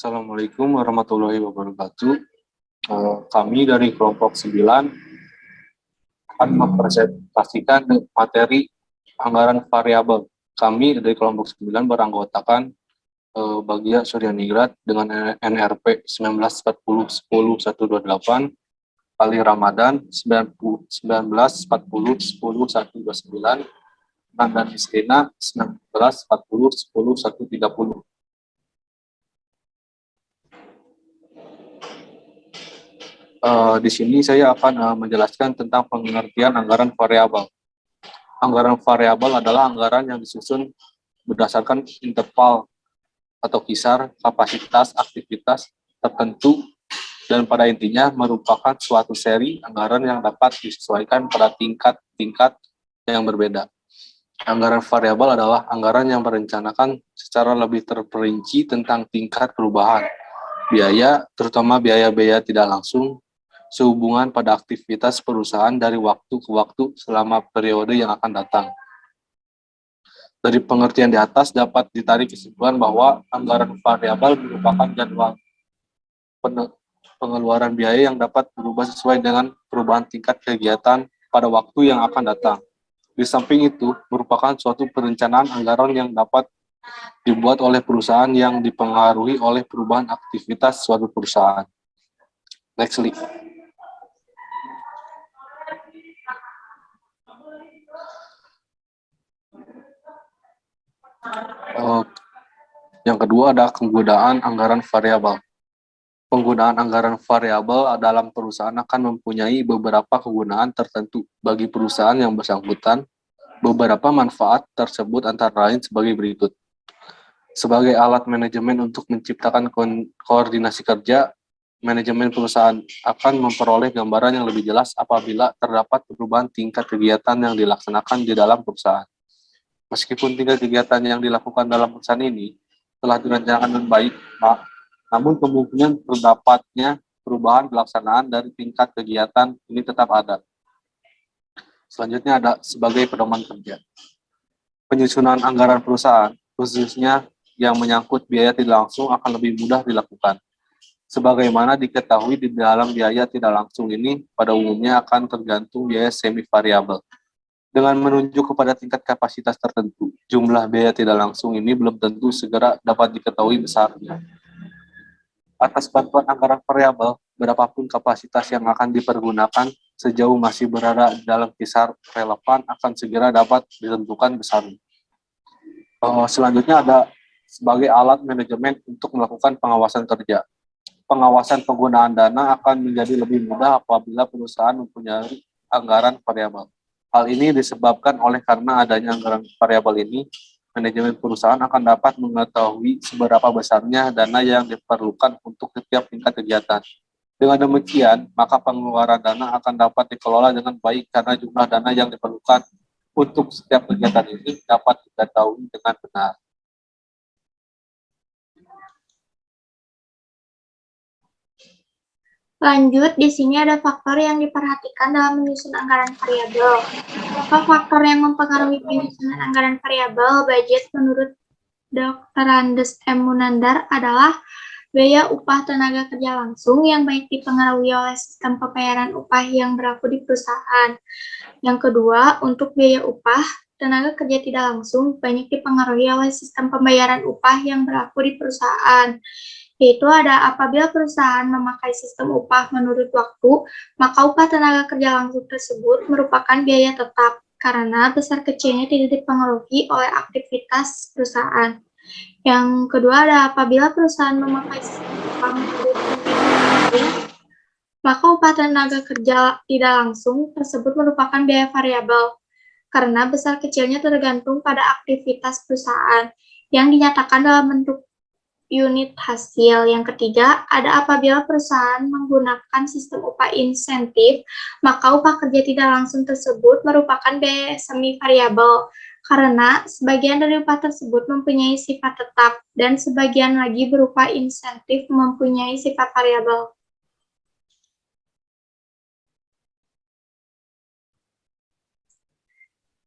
Assalamualaikum warahmatullahi wabarakatuh. Kami dari kelompok 9 akan mempresentasikan materi anggaran variabel. Kami dari kelompok 9 beranggotakan Bagja Suryaningrat dengan NRP 1940-10-128, Ali Ramadan 1940-10-129, Nandan Miskina 1940-10-130. Di sini saya akan menjelaskan tentang pengertian anggaran variabel. Anggaran variabel adalah anggaran yang disusun berdasarkan interval atau kisar kapasitas aktivitas tertentu dan pada intinya merupakan suatu seri anggaran yang dapat disesuaikan pada tingkat-tingkat yang berbeda. Anggaran variabel adalah anggaran yang merencanakan secara lebih terperinci tentang tingkat perubahan biaya, terutama biaya-biaya tidak langsung, sehubungan pada aktivitas perusahaan dari waktu ke waktu selama periode yang akan datang. Dari pengertian di atas dapat ditarik kesimpulan bahwa anggaran variabel merupakan jadwal pengeluaran biaya yang dapat berubah sesuai dengan perubahan tingkat kegiatan pada waktu yang akan datang. Di samping itu, merupakan suatu perencanaan anggaran yang dapat dibuat oleh perusahaan yang dipengaruhi oleh perubahan aktivitas suatu perusahaan. Next slide. Yang kedua ada penggunaan anggaran variabel. Penggunaan anggaran variabel dalam perusahaan akan mempunyai beberapa kegunaan tertentu bagi perusahaan yang bersangkutan. Beberapa manfaat tersebut antara lain sebagai berikut. Sebagai alat manajemen untuk menciptakan koordinasi kerja, manajemen perusahaan akan memperoleh gambaran yang lebih jelas apabila terdapat perubahan tingkat kegiatan yang dilaksanakan di dalam perusahaan. Meskipun tingkat kegiatan yang dilakukan dalam perusahaan ini telah direncanakan dengan baik, namun kemungkinan terdapatnya perubahan pelaksanaan dari tingkat kegiatan ini tetap ada. Selanjutnya ada sebagai pedoman kerja. Penyusunan anggaran perusahaan, khususnya yang menyangkut biaya tidak langsung akan lebih mudah dilakukan. Sebagaimana diketahui di dalam biaya tidak langsung ini pada umumnya akan tergantung biaya semi variabel. Dengan menunjuk kepada tingkat kapasitas tertentu, jumlah biaya tidak langsung ini belum tentu segera dapat diketahui besarnya. Atas bantuan anggaran variabel, berapapun kapasitas yang akan dipergunakan sejauh masih berada dalam kisar relevan akan segera dapat ditentukan besarnya. Selanjutnya ada sebagai alat manajemen untuk melakukan pengawasan kerja. Pengawasan penggunaan dana akan menjadi lebih mudah apabila perusahaan mempunyai anggaran variabel. Hal ini disebabkan oleh karena adanya anggaran variabel ini, manajemen perusahaan akan dapat mengetahui seberapa besarnya dana yang diperlukan untuk setiap tingkat kegiatan. Dengan demikian, maka pengeluaran dana akan dapat dikelola dengan baik karena jumlah dana yang diperlukan untuk setiap kegiatan ini dapat diketahui dengan benar. Lanjut, di sini ada faktor yang diperhatikan dalam menyusun anggaran variabel. Beberapa faktor yang mempengaruhi penyusunan anggaran variabel budget menurut Dr. Andes M. Munandar adalah biaya upah tenaga kerja langsung yang baik dipengaruhi oleh sistem pembayaran upah yang berlaku di perusahaan. Yang kedua, untuk biaya upah tenaga kerja tidak langsung banyak dipengaruhi oleh sistem pembayaran upah yang berlaku di perusahaan. Yaitu ada apabila perusahaan memakai sistem upah menurut waktu, maka upah tenaga kerja langsung tersebut merupakan biaya tetap karena besar kecilnya tidak dipengaruhi oleh aktivitas perusahaan. Yang kedua ada apabila perusahaan memakai sistem upah menurut waktu, maka upah tenaga kerja tidak langsung tersebut merupakan biaya variabel karena besar kecilnya tergantung pada aktivitas perusahaan yang dinyatakan dalam bentuk unit hasil. Yang ketiga, ada apabila perusahaan menggunakan sistem upah insentif, maka upah kerja tidak langsung tersebut merupakan biaya semi variabel karena sebagian dari upah tersebut mempunyai sifat tetap dan sebagian lagi berupa insentif mempunyai sifat variabel.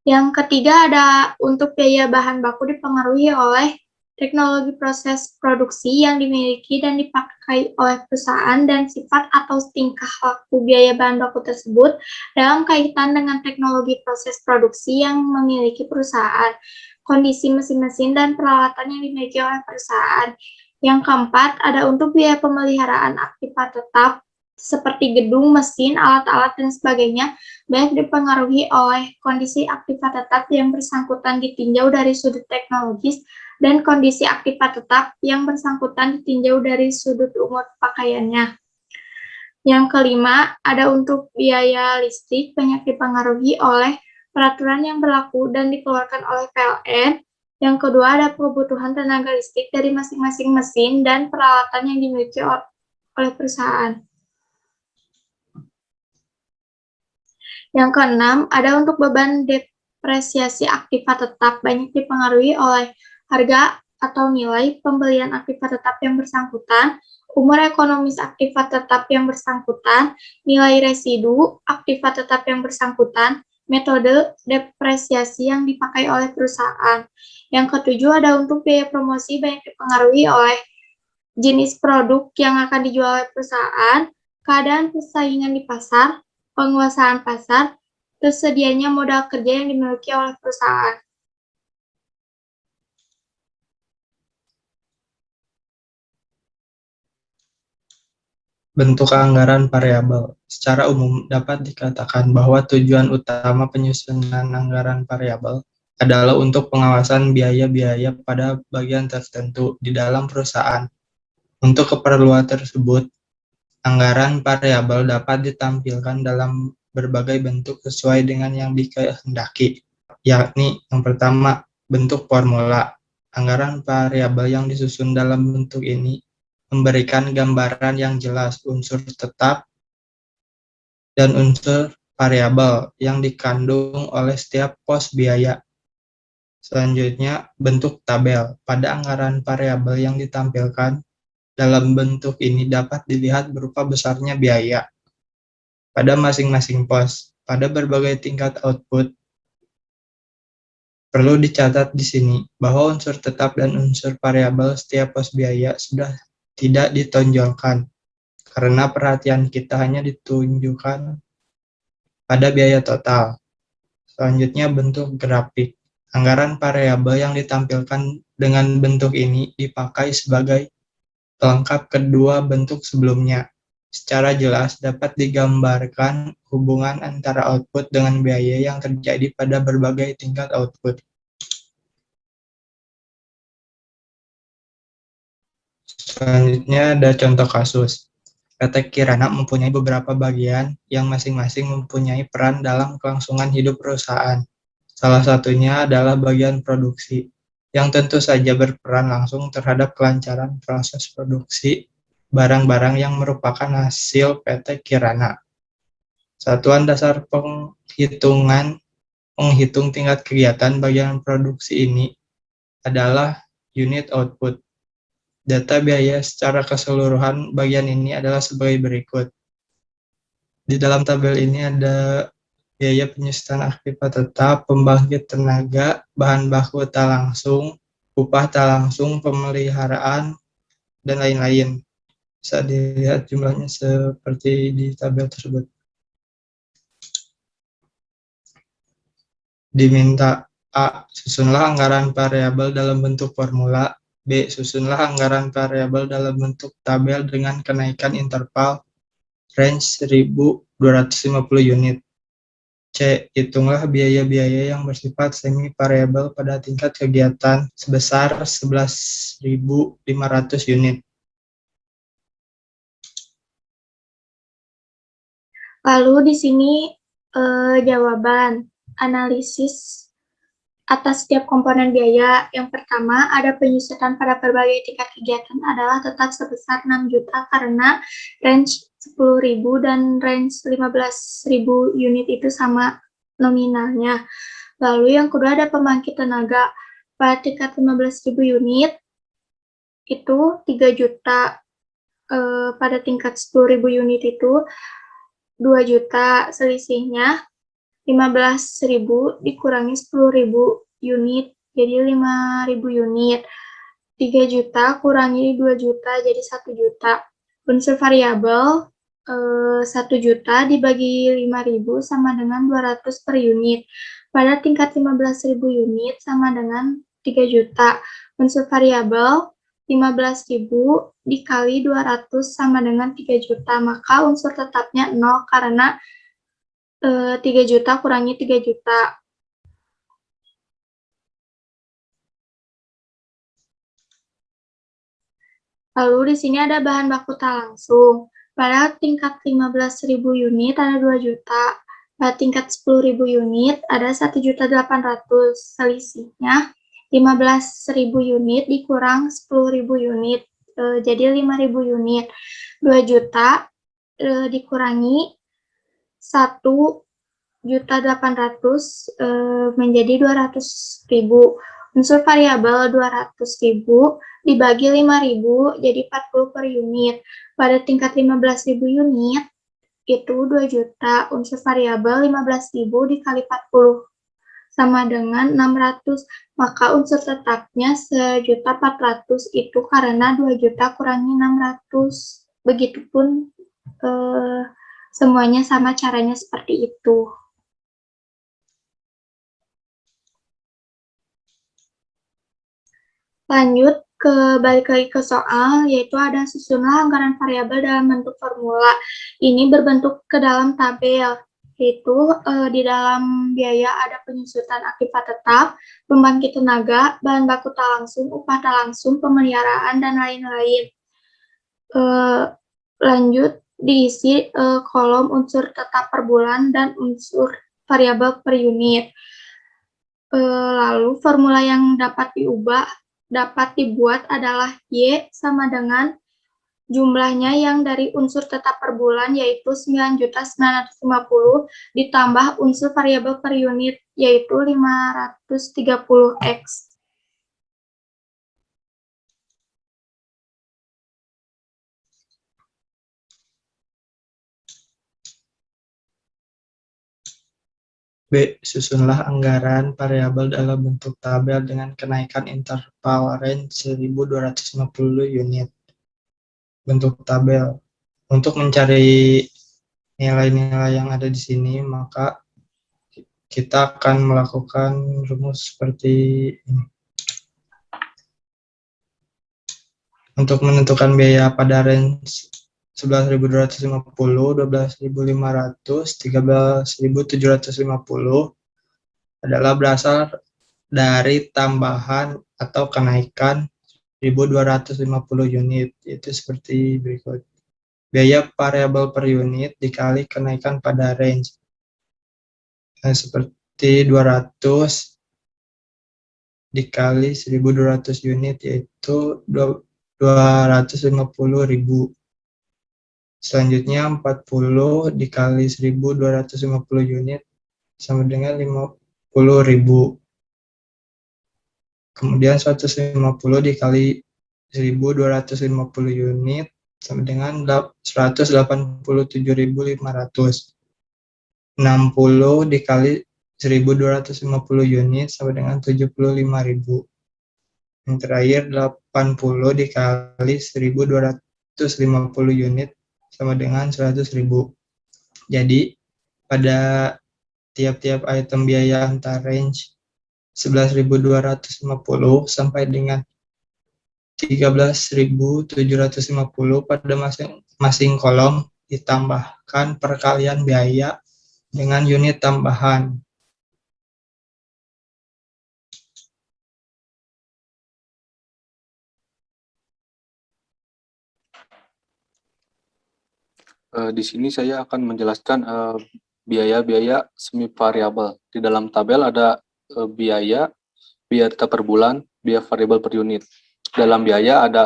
Yang ketiga ada untuk biaya bahan baku dipengaruhi oleh teknologi proses produksi yang dimiliki dan dipakai oleh perusahaan, dan sifat atau tingkah laku biaya bahan baku tersebut dalam kaitan dengan teknologi proses produksi yang memiliki perusahaan, kondisi mesin-mesin dan peralatan yang dimiliki oleh perusahaan. Yang keempat, ada untuk biaya pemeliharaan aktiva tetap seperti gedung, mesin, alat-alat, dan sebagainya, baik dipengaruhi oleh kondisi aktiva tetap yang bersangkutan ditinjau dari sudut teknologis dan kondisi aktiva tetap yang bersangkutan ditinjau dari sudut umur pakaiannya. Yang kelima, ada untuk biaya listrik banyak dipengaruhi oleh peraturan yang berlaku dan dikeluarkan oleh PLN. Yang kedua, ada kebutuhan tenaga listrik dari masing-masing mesin dan peralatan yang dimiliki oleh perusahaan. Yang keenam, ada untuk beban depresiasi aktiva tetap banyak dipengaruhi oleh harga atau nilai pembelian aktiva tetap yang bersangkutan, umur ekonomis aktiva tetap yang bersangkutan, nilai residu aktiva tetap yang bersangkutan, metode depresiasi yang dipakai oleh perusahaan. Yang ketujuh, ada untuk biaya promosi banyak dipengaruhi oleh jenis produk yang akan dijual oleh perusahaan, keadaan persaingan di pasar, penguasaan pasar, tersedianya modal kerja yang dimiliki oleh perusahaan. Bentuk anggaran variabel. Secara umum dapat dikatakan bahwa tujuan utama penyusunan anggaran variabel adalah untuk pengawasan biaya-biaya pada bagian tertentu di dalam perusahaan. Untuk keperluan tersebut, anggaran variabel dapat ditampilkan dalam berbagai bentuk sesuai dengan yang dikehendaki, yakni yang pertama, bentuk formula. Anggaran variabel yang disusun dalam bentuk ini memberikan gambaran yang jelas unsur tetap dan unsur variabel yang dikandung oleh setiap pos biaya. Selanjutnya, bentuk tabel. Pada anggaran variabel yang ditampilkan dalam bentuk ini dapat dilihat berupa besarnya biaya pada masing-masing pos. Pada berbagai tingkat output, perlu dicatat di sini bahwa unsur tetap dan unsur variabel setiap pos biaya sudah tidak ditonjolkan, karena perhatian kita hanya ditunjukkan pada biaya total. Selanjutnya, bentuk grafik. Anggaran variabel yang ditampilkan dengan bentuk ini dipakai sebagai pelengkap kedua bentuk sebelumnya. Secara jelas dapat digambarkan hubungan antara output dengan biaya yang terjadi pada berbagai tingkat output. Selanjutnya ada contoh kasus. PT Kirana mempunyai beberapa bagian yang masing-masing mempunyai peran dalam kelangsungan hidup perusahaan. Salah satunya adalah bagian produksi, yang tentu saja berperan langsung terhadap kelancaran proses produksi barang-barang yang merupakan hasil PT Kirana. Satuan dasar menghitung tingkat kegiatan bagian produksi ini adalah unit output. Data biaya secara keseluruhan bagian ini adalah sebagai berikut. Di dalam tabel ini ada biaya penyusutan aktiva tetap, pembangkit tenaga, bahan baku tak langsung, upah tak langsung, pemeliharaan, dan lain-lain. Bisa dilihat jumlahnya seperti di tabel tersebut. Diminta A. Susunlah anggaran variabel dalam bentuk formula. B. Susunlah anggaran variabel dalam bentuk tabel dengan kenaikan interval range 1.250 unit. C. Hitunglah biaya-biaya yang bersifat semi-variabel pada tingkat kegiatan sebesar 11.500 unit. Lalu di sini jawaban analisis atas setiap komponen biaya. Yang pertama, ada penyusutan pada berbagai tingkat kegiatan adalah tetap sebesar 6 juta karena range 10.000 dan range 15.000 unit itu sama nominalnya. Lalu yang kedua, ada pembangkit tenaga pada tingkat 15.000 unit itu 3 juta, pada tingkat 10.000 unit itu 2 juta, selisihnya 15.000 dikurangi 10.000 unit, jadi 5.000 unit. 3 juta kurangi 2 juta jadi 1 juta. Unsur variabel 1 juta dibagi 5.000 sama dengan 200 per unit. Pada tingkat 15.000 unit sama dengan 3 juta. Unsur variabel 15.000 dikali 200 sama dengan 3 juta. Maka unsur tetapnya 0 karena 3 juta kurangi 3 juta. Lalu di sini ada bahan baku tak langsung. Pada tingkat 15.000 unit ada 2 juta. Pada tingkat 10.000 unit ada 1.800.000. Selisihnya 15.000 unit dikurang 10.000 unit. Jadi 5.000 unit. 2 juta dikurangi 1.800.000 menjadi 200.000. Unsur variabel 200.000 dibagi 5.000 jadi 40 per unit. Pada tingkat 15.000 unit itu 2 juta. Unsur variabel 15.000 dikali 40 sama dengan 600. Maka unsur tetapnya 1.400.000 itu karena 2 juta kurangi 600. Begitupun semuanya sama caranya seperti itu. Lanjut balik lagi ke soal, yaitu ada susunlah anggaran variabel dalam bentuk formula. Ini berbentuk ke dalam tabel, yaitu di dalam biaya ada penyusutan akibat tetap, pembangkit tenaga, bahan baku tak langsung, upah tak langsung, pemeliharaan, dan lain-lain. Lanjut diisi kolom unsur tetap per bulan dan unsur variabel per unit. Lalu formula yang dapat dibuat adalah Y sama dengan jumlahnya yang dari unsur tetap per bulan yaitu 9.950 ditambah unsur variabel per unit yaitu 530X. B. Susunlah anggaran variabel dalam bentuk tabel dengan kenaikan interval range 1.250 unit. Bentuk tabel. Untuk mencari nilai-nilai yang ada di sini, maka kita akan melakukan rumus seperti ini. Untuk menentukan biaya pada range 11.250, 12.500, 13.750 adalah berasal dari tambahan atau kenaikan 1.250 unit, yaitu seperti berikut. Biaya variabel per unit dikali kenaikan pada range. Seperti 200 dikali 1.200 unit, yaitu 250.000. Selanjutnya 40 dikali 1.250 unit sama dengan 50.000. Kemudian 150 dikali 1.250 unit sama dengan 187.500. 60 dikali 1.250 unit sama dengan 75.000. Yang terakhir 80 dikali 1.250 unit sama dengan 100.000. Jadi pada tiap-tiap item biaya antara range 11.250 sampai dengan 13.750 pada masing-masing kolom ditambahkan perkalian biaya dengan unit tambahan. Di sini saya akan menjelaskan biaya-biaya semi variabel. Di dalam tabel ada biaya tetap per bulan, biaya variabel per unit. Dalam biaya ada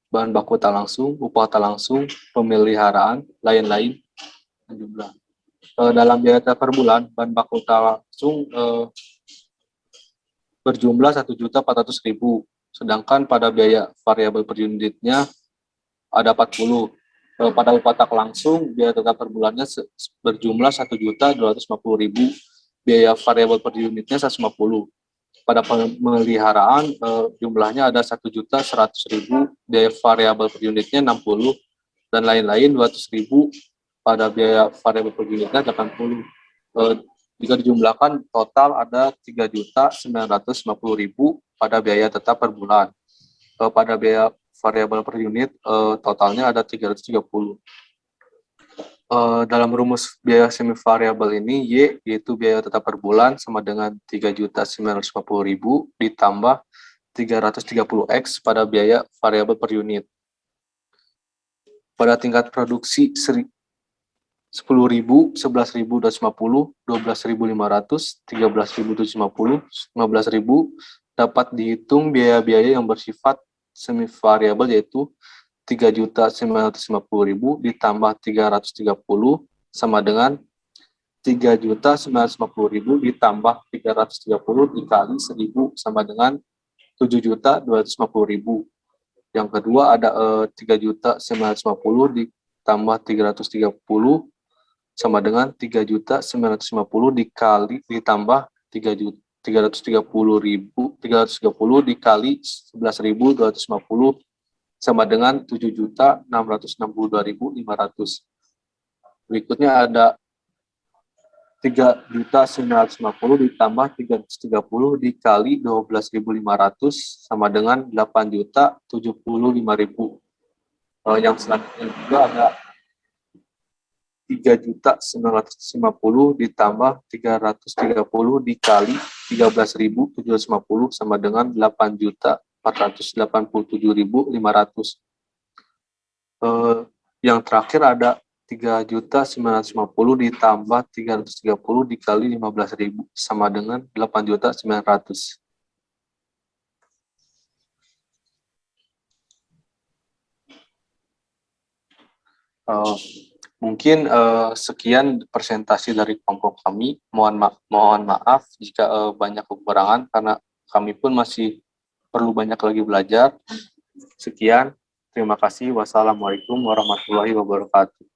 bahan baku tak langsung, upah tak langsung, pemeliharaan, lain-lain. Dalam biaya tetap per bulan, bahan baku tak langsung berjumlah 1.400.000. Sedangkan pada biaya variabel per unitnya ada 40. Pada upah tak langsung, biaya tetap per bulannya berjumlah 1.250.000, biaya variabel per unitnya 150. Pada pemeliharaan jumlahnya ada 1.100.000, biaya variabel per unitnya 60, dan lain-lain 200.000, pada biaya variabel per unitnya 80. Jika dijumlahkan total ada 3.950.000 pada biaya tetap per bulan. Pada biaya variabel per unit totalnya ada 330. Dalam rumus biaya semi variabel ini Y, yaitu biaya tetap per bulan, sama dengan 3.950.000 ditambah 330X pada biaya variabel per unit. Pada tingkat produksi 10.000, 11.250, 12.500, 13.750, 15.000, dapat dihitung biaya-biaya yang bersifat semi variabel, yaitu 3.950.000 ditambah 330 sama dengan 3.950.000 ditambah 330 dikali 1.000 sama dengan 7.250.000. Yang kedua ada 3.950 ditambah 330 sama dengan 3.950 dikali ditambah 330 dikali 11.250 sama dengan 7.662.500. Berikutnya ada 3.950 ditambah 330 dikali 12.500 sama dengan 8.075.000. Yang selanjutnya juga ada 3.950 ditambah 330 dikali 13.750 sama dengan 8.487.500. Yang terakhir ada 3.950 ditambah 330 dikali 15.000 sama dengan 8.900. Mungkin sekian presentasi dari kelompok kami. Mohon maaf jika banyak kekurangan karena kami pun masih perlu banyak lagi belajar. Sekian, terima kasih. Wassalamualaikum warahmatullahi wabarakatuh.